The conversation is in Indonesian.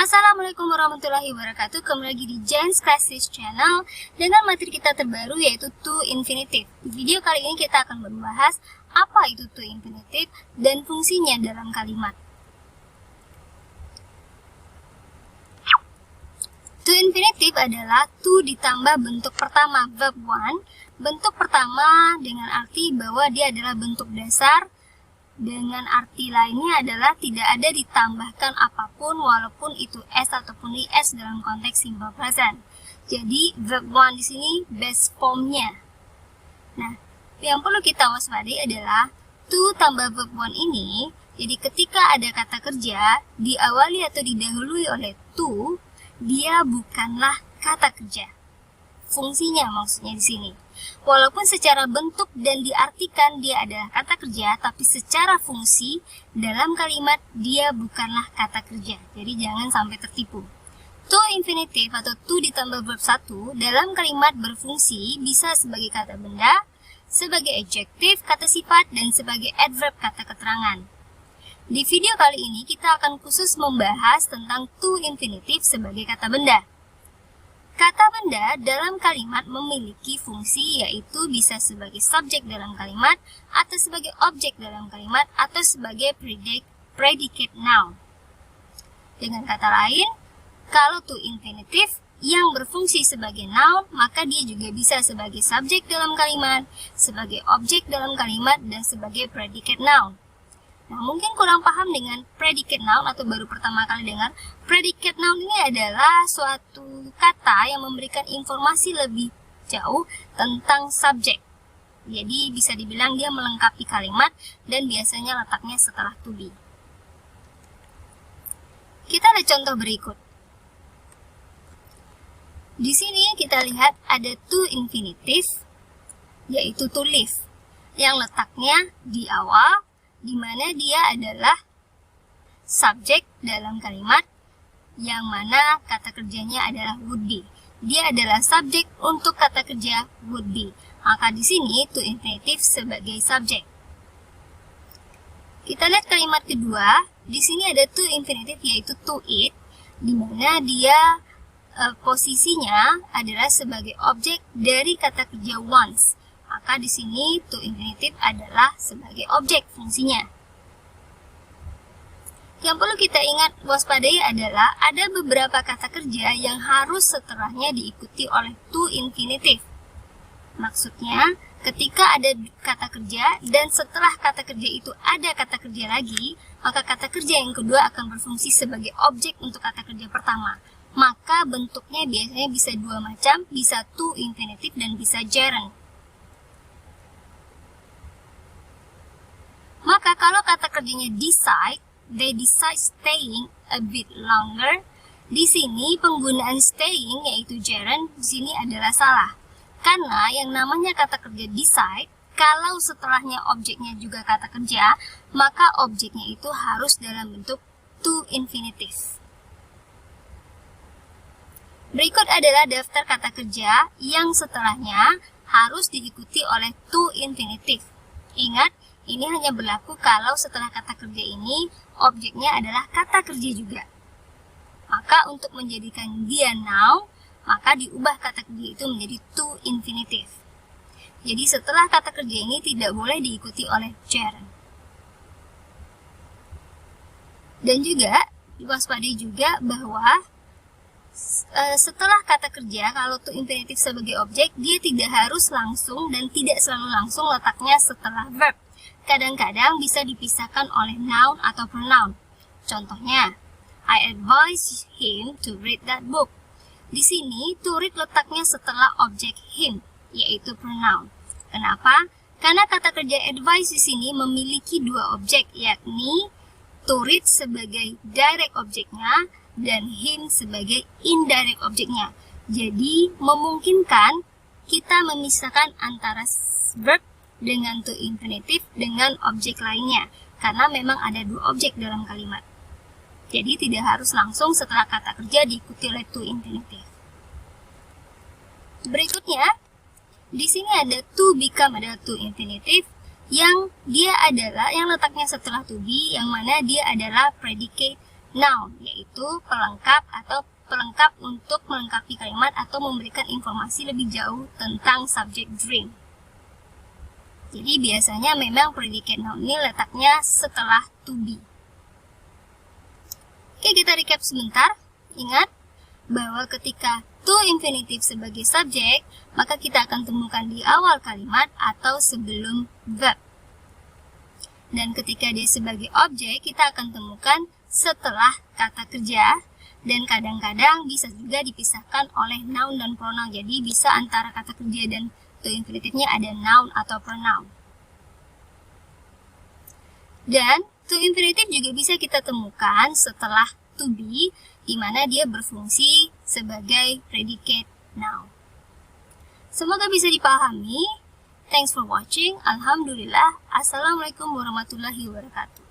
Assalamualaikum warahmatullahi wabarakatuh. Kembali lagi di Jens Classes Channel dengan materi kita terbaru yaitu to infinitive. Di video kali ini kita akan membahas apa itu to infinitive dan fungsinya dalam kalimat. To infinitive adalah to ditambah bentuk pertama verb one. Bentuk pertama dengan arti bahwa dia adalah bentuk dasar. Dengan arti lainnya adalah tidak ada ditambahkan apapun walaupun itu S ataupun IS dalam konteks simple present. Jadi verb one di sini base formnya. Nah, yang perlu kita waspadai adalah to tambah verb one ini. Jadi ketika ada kata kerja diawali atau didahului oleh to, dia bukanlah kata kerja. Fungsinya maksudnya di sini. Walaupun secara bentuk dan diartikan dia adalah kata kerja, tapi secara fungsi dalam kalimat dia bukanlah kata kerja. Jadi jangan sampai tertipu. To infinitive atau to ditambah verb 1 dalam kalimat berfungsi bisa sebagai kata benda, sebagai adjektif kata sifat, dan sebagai adverb kata keterangan. Di video kali ini kita akan khusus membahas tentang to infinitive sebagai kata benda. Kata benda dalam kalimat memiliki fungsi yaitu bisa sebagai subjek dalam kalimat, atau sebagai objek dalam kalimat, atau sebagai predicate noun. Dengan kata lain, kalau to infinitive yang berfungsi sebagai noun, maka dia juga bisa sebagai subjek dalam kalimat, sebagai objek dalam kalimat, dan sebagai predicate noun. Nah, mungkin kurang paham dengan predicate noun atau baru pertama kali dengar. Predicate noun ini adalah suatu kata yang memberikan informasi lebih jauh tentang subjek. Jadi bisa dibilang dia melengkapi kalimat dan biasanya letaknya setelah to be. Kita ada contoh berikut. Di sini kita lihat ada to infinitive yaitu to live yang letaknya di awal, di mana dia adalah subjek dalam kalimat yang mana kata kerjanya adalah would be. Dia adalah subjek untuk kata kerja would be. Maka di sini to infinitive sebagai subjek. Kita lihat kalimat kedua. Di sini ada to infinitive yaitu to eat, di mana dia posisinya adalah sebagai objek dari kata kerja once. Maka di sini to infinitive adalah sebagai objek fungsinya. Yang perlu kita ingat waspadai adalah ada beberapa kata kerja yang harus setelahnya diikuti oleh to infinitive. Maksudnya, ketika ada kata kerja dan setelah kata kerja itu ada kata kerja lagi, maka kata kerja yang kedua akan berfungsi sebagai objek untuk kata kerja pertama. Maka bentuknya biasanya bisa dua macam, bisa to infinitive dan bisa gerund. Maka kalau kata kerjanya decide, they decide staying a bit longer. Di sini penggunaan staying yaitu gerund di sini adalah salah. Karena yang namanya kata kerja decide, kalau setelahnya objeknya juga kata kerja, maka objeknya itu harus dalam bentuk to infinitive. Berikut adalah daftar kata kerja yang setelahnya harus diikuti oleh to infinitive. Ingat, ini hanya berlaku kalau setelah kata kerja ini, objeknya adalah kata kerja juga. Maka untuk menjadikan dia noun, maka diubah kata kerja itu menjadi to infinitive. Jadi setelah kata kerja ini tidak boleh diikuti oleh gerund. Dan juga, diwaspadai juga bahwa setelah kata kerja, kalau to infinitive sebagai objek, dia tidak harus langsung dan tidak selalu langsung letaknya setelah verb. Kadang-kadang bisa dipisahkan oleh noun atau pronoun. Contohnya, I advise him to read that book. Di sini, to read letaknya setelah objek him, yaitu pronoun. Kenapa? Karena kata kerja advice di sini memiliki dua objek, yakni to read sebagai direct objeknya dan him sebagai indirect objeknya. Jadi, memungkinkan kita memisahkan antara verb dengan to infinitive dengan objek lainnya, karena memang ada dua objek dalam kalimat. Jadi tidak harus langsung setelah kata kerja diikuti oleh to infinitive. Berikutnya, di sini ada to become adalah to infinitive yang dia adalah yang letaknya setelah to be, yang mana dia adalah predicate noun, yaitu pelengkap untuk melengkapi kalimat atau memberikan informasi lebih jauh tentang subjek dream. Jadi biasanya memang predicate noun ini letaknya setelah to be. Oke, kita recap sebentar. Ingat bahwa ketika to infinitive sebagai subjek, maka kita akan temukan di awal kalimat atau sebelum verb. Dan ketika dia sebagai objek, kita akan temukan setelah kata kerja, dan kadang-kadang bisa juga dipisahkan oleh noun dan pronoun. Jadi bisa antara kata kerja dan to infinitive-nya ada noun atau pronoun. Dan to infinitive juga bisa kita temukan setelah to be, di mana dia berfungsi sebagai predicate noun. Semoga bisa dipahami. Thanks for watching. Alhamdulillah. Assalamualaikum warahmatullahi wabarakatuh.